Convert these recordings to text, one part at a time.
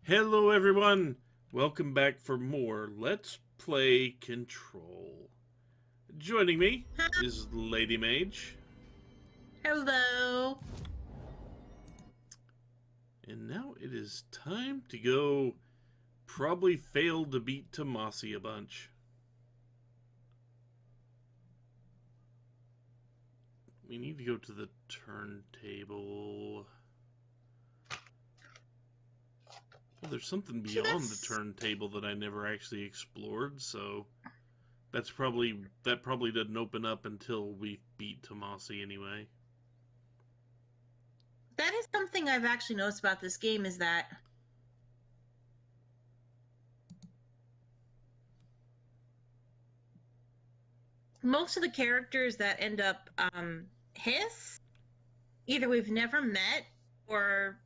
Hello everyone! Welcome back for more Let's Play Control. Joining me is LadyMage. Hello. And now it is time to go probably fail to beat Tommasi a bunch. We need to go to the turntable. Well, there's something beyond the turntable that I never actually explored, so that probably doesn't open up until we beat Tommasi anyway. That is something I've actually noticed about this game is that most of the characters that end up hiss, either we've never met or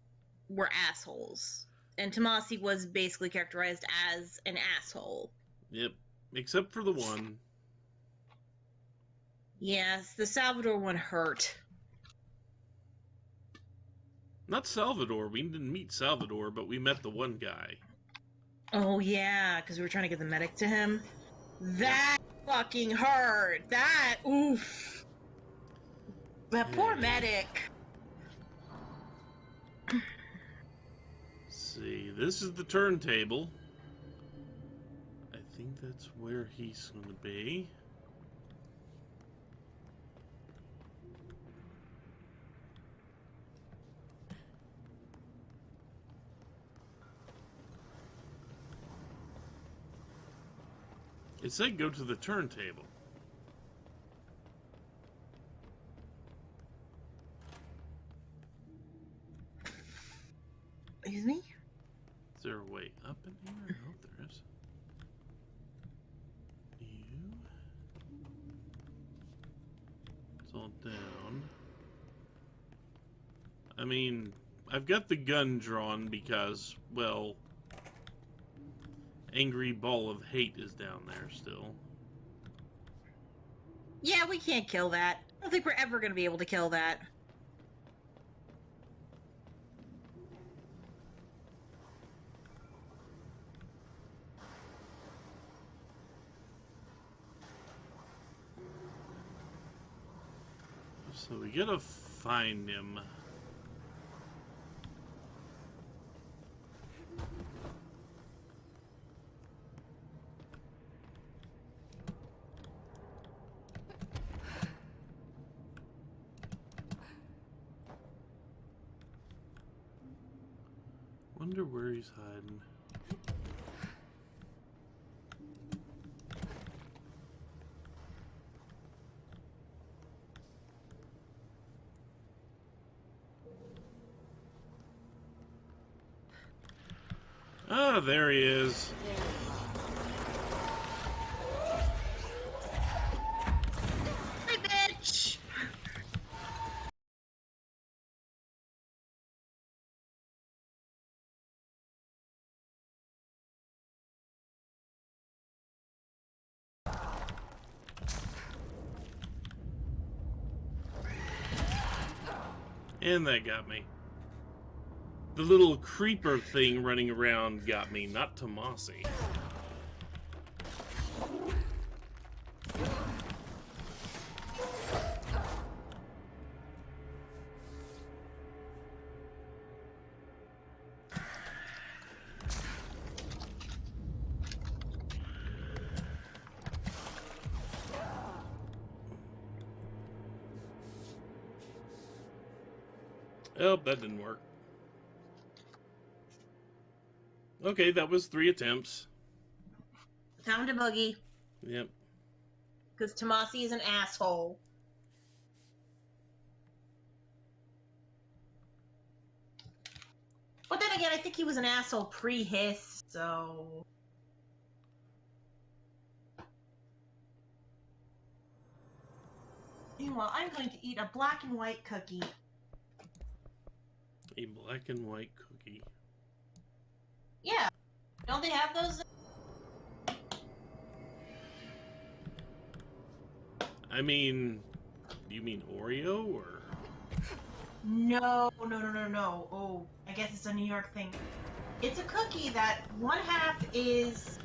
were assholes. And Tommasi was basically characterized as an asshole. Yep, except for the one. Yes, the Salvador one hurt. Not Salvador. We didn't meet Salvador, but we met the one guy. Oh yeah, because we were trying to get the medic to him. That fucking hurt. That oof. That poor medic. See, this is the turntable. I think that's where he's going to be. It said go to the turntable. Excuse me? Is there a way up in here? Oh, there is. It's all down. I mean, I've got the gun drawn because, well, Angry Ball of Hate is down there still. Yeah, we can't kill that. I don't think we're ever going to be able to kill that. So we gotta find him. Wonder where he's hiding. Ah, there he is. Hey, bitch! And that got me. The little creeper thing running around got me, not Tommasi. Oh, that didn't work. Okay, that was 3 attempts. Found a buggy. Yep. Because Tommasi is an asshole. But then again, I think he was an asshole pre-hiss, so... Meanwhile, I'm going to eat a black and white cookie. A black and white cookie. Yeah. Don't they have those? I mean, do you mean Oreo or? No. Oh, I guess it's a New York thing. It's a cookie that one half is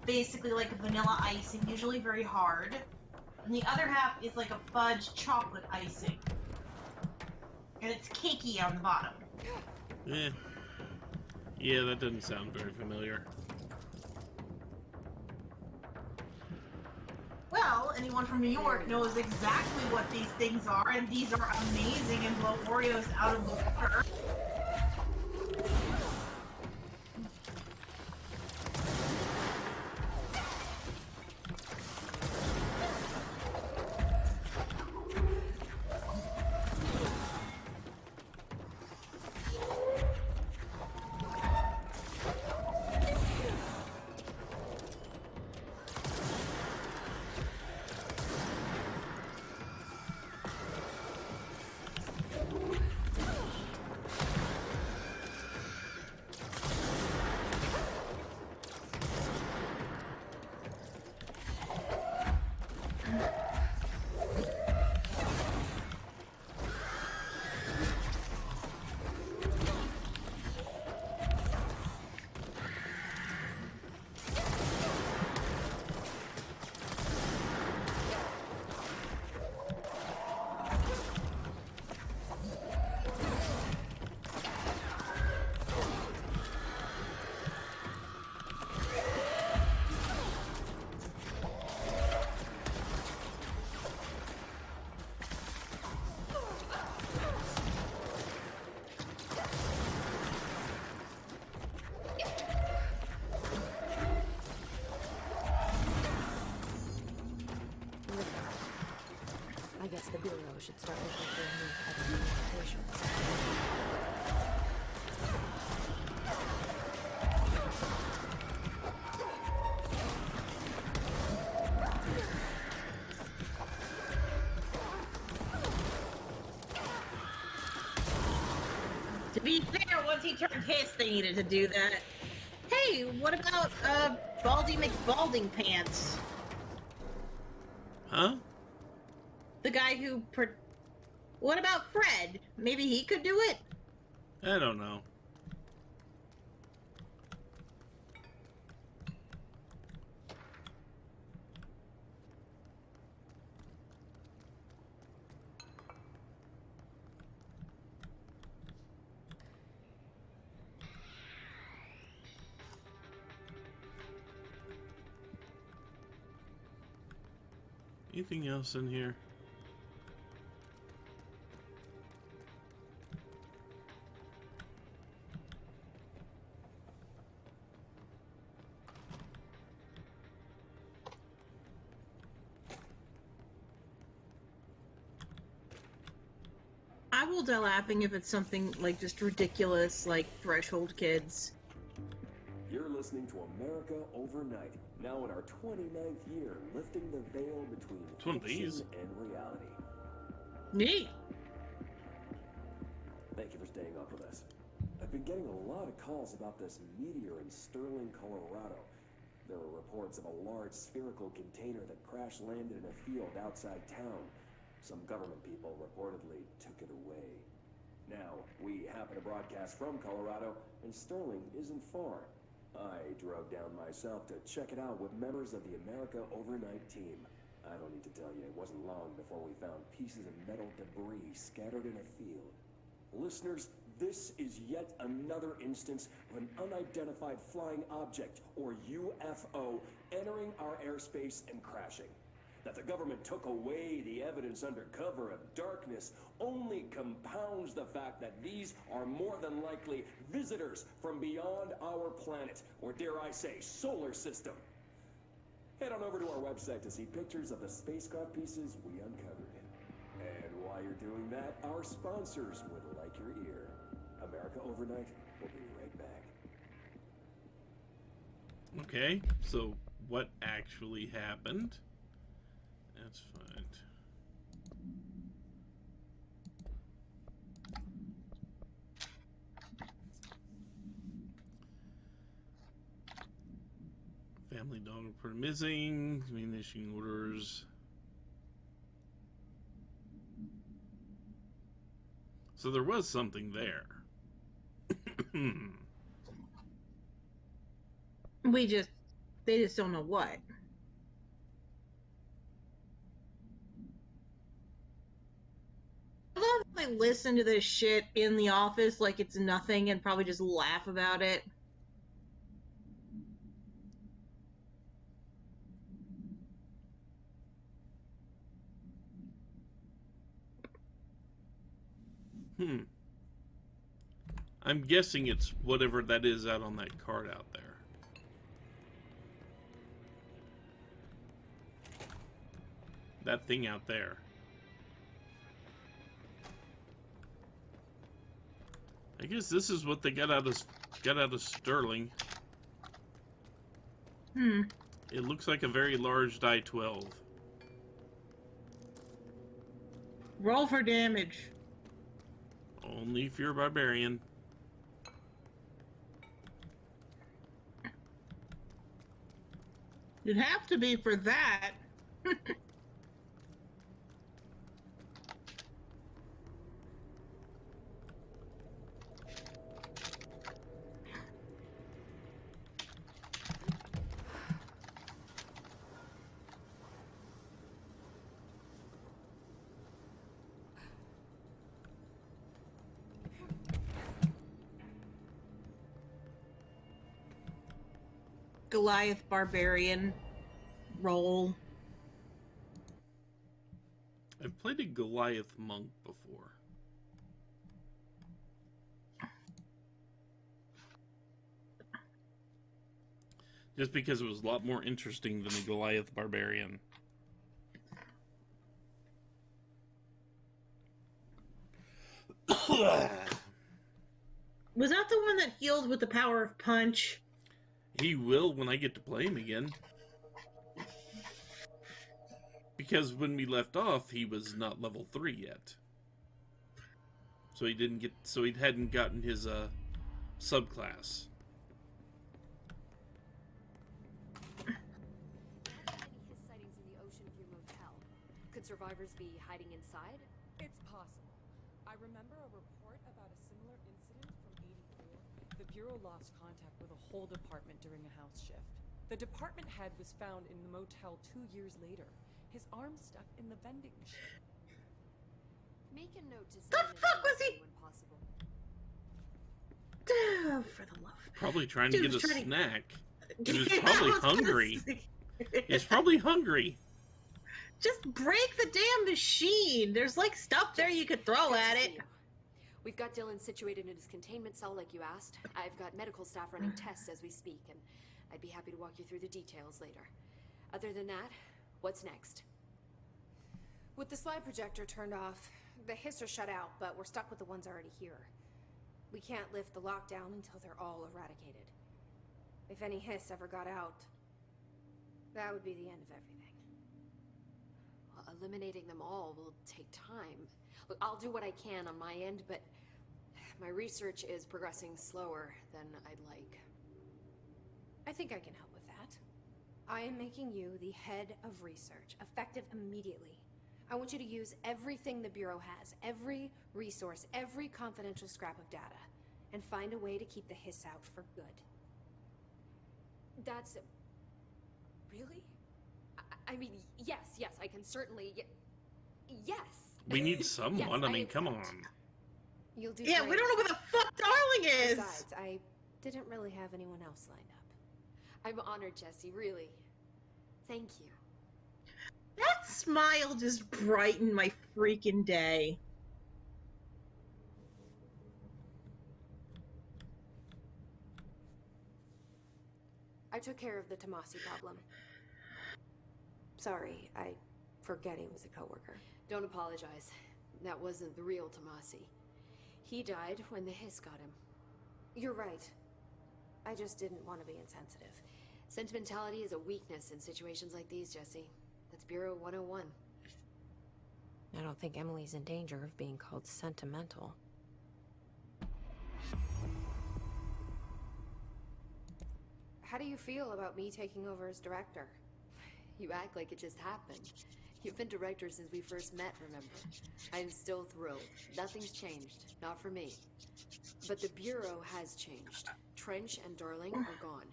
basically like a vanilla icing, usually very hard, and the other half is like a fudge chocolate icing. And it's cakey on the bottom. Eh. Yeah, that doesn't sound very familiar. Well, anyone from New York knows exactly what these things are, and these are amazing and blow Oreos out of the water. I guess the Bureau should start looking for a new type of communications. To be fair, once he turned his, they needed to do that. Hey, what about Baldy McBalding Pants? Huh? The guy who What about Fred? Maybe he could do it? I don't know. Anything else in here? I will die laughing if it's something like just ridiculous, like Threshold Kids. You're listening to America Overnight, now in our 29th year, lifting the veil between It's one of these. fiction and reality. Neat. Thank you for staying up with us. I've been getting a lot of calls about this meteor in Sterling, Colorado. There were reports of a large spherical container that crash landed in a field outside town. Some government people reportedly took it away. Now, we happen to broadcast from Colorado, and Sterling isn't far. I drove down myself to check it out with members of the America Overnight team. I don't need to tell you, it wasn't long before we found pieces of metal debris scattered in a field. Listeners, this is yet another instance of an unidentified flying object, or UFO, entering our airspace and crashing. That the government took away the evidence under cover of darkness only compounds the fact that these are more than likely visitors from beyond our planet, or dare I say, solar system. Head on over to our website to see pictures of the spacecraft pieces we uncovered. And while you're doing that, our sponsors would like your ear. America Overnight will be right back. Okay, so what actually happened? That's fine. Family dog reported missing. Munition orders. So there was something there. They just don't know what. I love how they listen to this shit in the office like it's nothing and probably just laugh about it. I'm guessing it's whatever that is out on that card out there. That thing out there. I guess this is what they got out of Sterling. It looks like a very large die 12. Roll for damage. Only if you're a barbarian. You'd have to be for that. Goliath barbarian roll. I've played a Goliath monk before. Just because it was a lot more interesting than a Goliath barbarian. Was that the one that healed with the power of punch? He will when I get to play him again. Because when we left off, he was not level 3 yet. So he hadn't gotten his subclass. His sightings in the Ocean View Motel. Could survivors be hiding inside? It's possible. I remember a report about a similar incident from '84. The Bureau lost contact with a whole department during a house shift. The department head was found in the motel 2 years later. His arm stuck in the vending machine. Make a note to The send fuck was he? when possible. Oh, for the love. Probably trying to Dude get a was trying to- snack. He was Yeah, probably I was gonna hungry. say. He's probably hungry. Just break the damn machine. There's like stuff there you could throw Good at to it. see you. We've got Dylan situated in his containment cell like you asked. I've got medical staff running tests as we speak, and I'd be happy to walk you through the details later. Other than that, what's next? With the slide projector turned off, the hiss are shut out, but we're stuck with the ones already here. We can't lift the lockdown until they're all eradicated. If any hiss ever got out, that would be the end of everything. Well, eliminating them all will take time. Look, I'll do what I can on my end, but my research is progressing slower than I'd like. I think I can help with that. I am making you the head of research, effective immediately. I want you to use everything the Bureau has, every resource, every confidential scrap of data, and find a way to keep the hiss out for good. That's... Really? I mean, yes, I can certainly... Yes! We need someone. Yes, I mean, come on. accept. You'll do Yeah, great. we don't know where the fuck Darling is. Besides, I didn't really have anyone else lined up. I'm honored, Jesse, really. Thank you. That smile just brightened my freaking day. I took care of the Tommasi problem. Sorry, I forget he was a coworker. Don't apologize. That wasn't the real Tommasi. He died when the hiss got him. You're right. I just didn't want to be insensitive. Sentimentality is a weakness in situations like these, Jesse. That's Bureau 101. I don't think Emily's in danger of being called sentimental. How do you feel about me taking over as director? You act like it just happened. You've been director since we first met, remember? I'm still thrilled. Nothing's changed. Not for me. But the Bureau has changed. Trench and Darling are gone.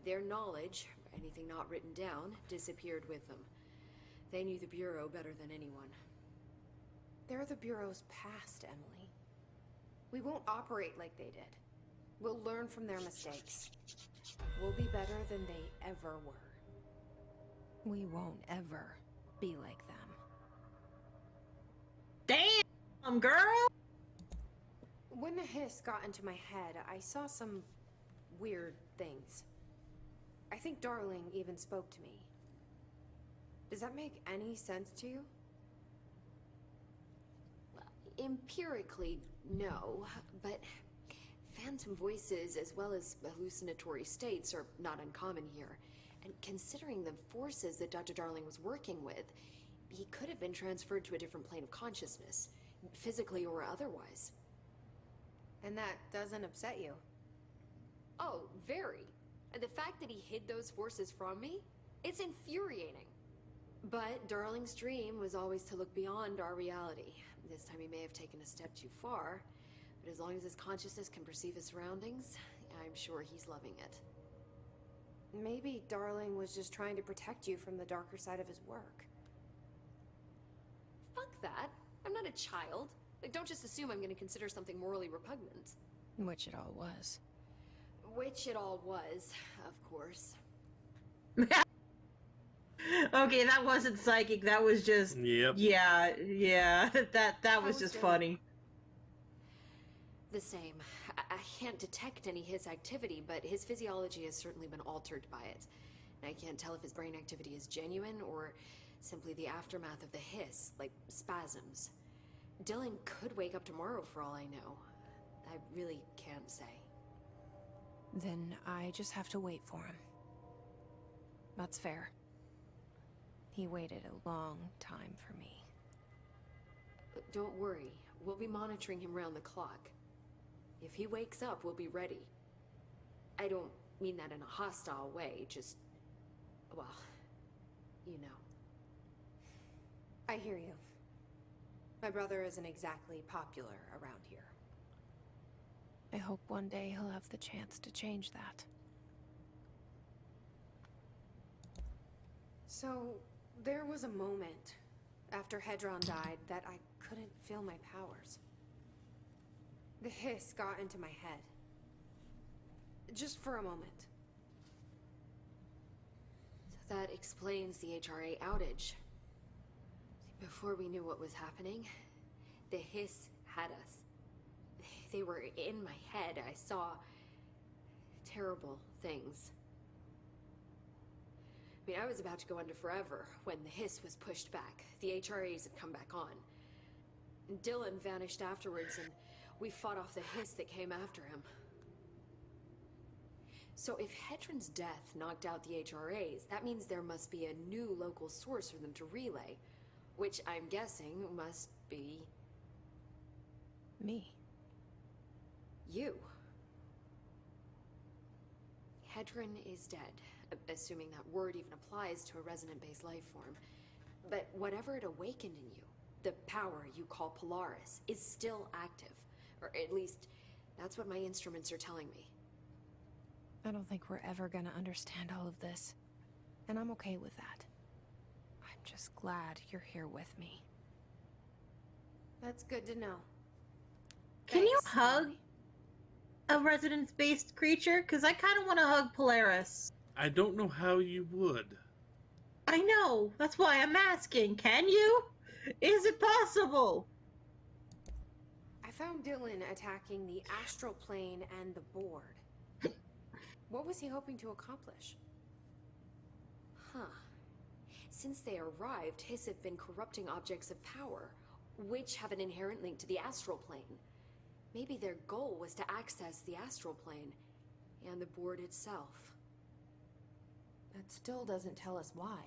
Their knowledge, anything not written down, disappeared with them. They knew the Bureau better than anyone. They're the Bureau's past, Emily. We won't operate like they did. We'll learn from their mistakes. We'll be better than they ever were. We won't ever be like them. Damn, girl! When the hiss got into my head, I saw some weird things. I think Darling even spoke to me. Does that make any sense to you? Empirically, no, but phantom voices as well as hallucinatory states are not uncommon here. And considering the forces that Dr. Darling was working with, he could have been transferred to a different plane of consciousness, physically or otherwise. And that doesn't upset you? Oh, very. And the fact that he hid those forces from me, it's infuriating. But Darling's dream was always to look beyond our reality. This time he may have taken a step too far, but as long as his consciousness can perceive his surroundings, I'm sure he's loving it. Maybe Darling was just trying to protect you from the darker side of his work. Fuck that. I'm not a child. Like, don't just assume I'm going to consider something morally repugnant. Which it all was. Which it all was, of course. Okay, that wasn't psychic. That was just. Yep. Yeah. That was How's just Dylan? funny. The same. I can't detect any his activity, but his physiology has certainly been altered by it. And I can't tell if his brain activity is genuine or simply the aftermath of the hiss, like spasms. Dylan could wake up tomorrow for all I know. I really can't say. Then I just have to wait for him. That's fair. He waited a long time for me. But don't worry. We'll be monitoring him round the clock. If he wakes up, we'll be ready. I don't mean that in a hostile way, just... well, you know. I hear you. My brother isn't exactly popular around here. I hope one day he'll have the chance to change that. So, there was a moment after Hedron died that I couldn't feel my powers. The hiss got into my head. Just for a moment. So that explains the HRA outage. Before we knew what was happening, the hiss had us. They were in my head. I saw terrible things. I mean, I was about to go under forever when the hiss was pushed back. The HRAs had come back on. Dylan vanished afterwards, and we fought off the hiss that came after him. So if Hedron's death knocked out the HRAs, that means there must be a new local source for them to relay, which I'm guessing must be... me. you. Hedron is dead, assuming that word even applies to a resonant-based life form. But whatever it awakened in you, the power you call Polaris, is still active. Or at least, that's what my instruments are telling me. I don't think we're ever gonna understand all of this. And I'm okay with that. I'm just glad you're here with me. That's good to know. Can you Thanks, hug Emily. a residence-based creature? Because I kind of want to hug Polaris. I don't know how you would. I know. That's why I'm asking. Can you? Is it possible? I found Dylan attacking the astral plane and the board. What was he hoping to accomplish? Huh. Since they arrived, Hiss have been corrupting objects of power, which have an inherent link to the astral plane. Maybe their goal was to access the astral plane and the board itself. That still doesn't tell us why.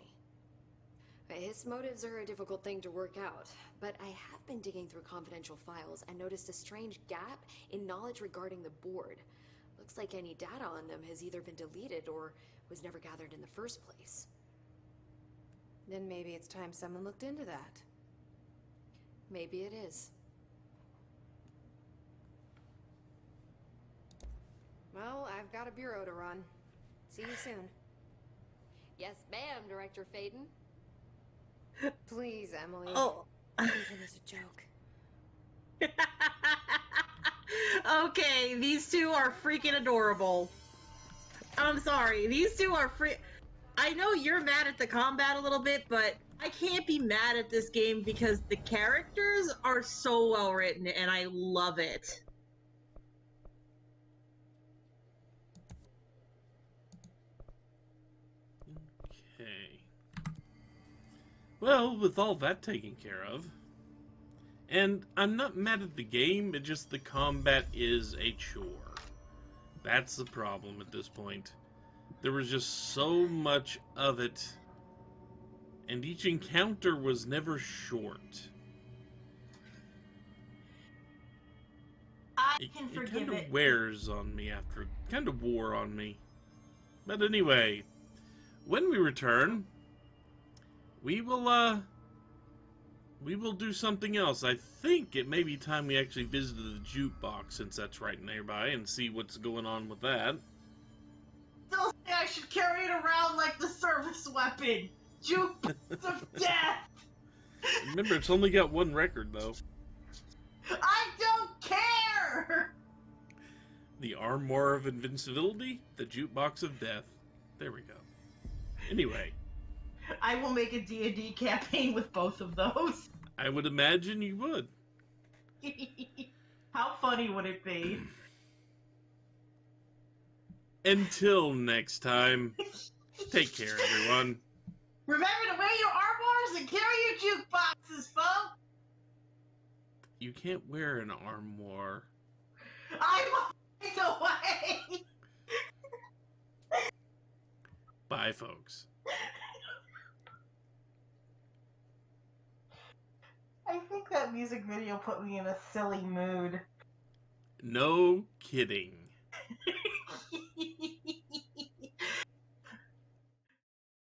His motives are a difficult thing to work out, but I have been digging through confidential files and noticed a strange gap in knowledge regarding the board. Looks like any data on them has either been deleted or was never gathered in the first place. Then maybe it's time someone looked into that. Maybe it is. Well, I've got a bureau to run. See you soon. Yes, ma'am, Director Faden. Please, Emily. Oh. Even as a joke. Okay, these two are freaking adorable. I'm sorry, these two are I know you're mad at the combat a little bit, but I can't be mad at this game because the characters are so well written and I love it. Okay. Well, with all that taken care of, and I'm not mad at the game, it just the combat is a chore. That's the problem at this point. There was just so much of it, and each encounter was never short. I can forgive kind of it. wears on me after, kind of wore on me. But anyway, when we return, we will do something else. I think it may be time we actually visited the jukebox, since that's right nearby, and see what's going on with that. Still say I should carry it around like the service weapon. Jukebox of death. Remember, it's only got one record, though. I don't care. The Armoire of Invincibility, the Jukebox of Death. There we go. Anyway. I will make a D&D campaign with both of those. I would imagine you would. How funny would it be? Until next time, take care, everyone. Remember to wear your armoires and carry your jukeboxes, folks. You can't wear an armoire. I'm on my way. Bye, folks. I think that music video put me in a silly mood. No kidding.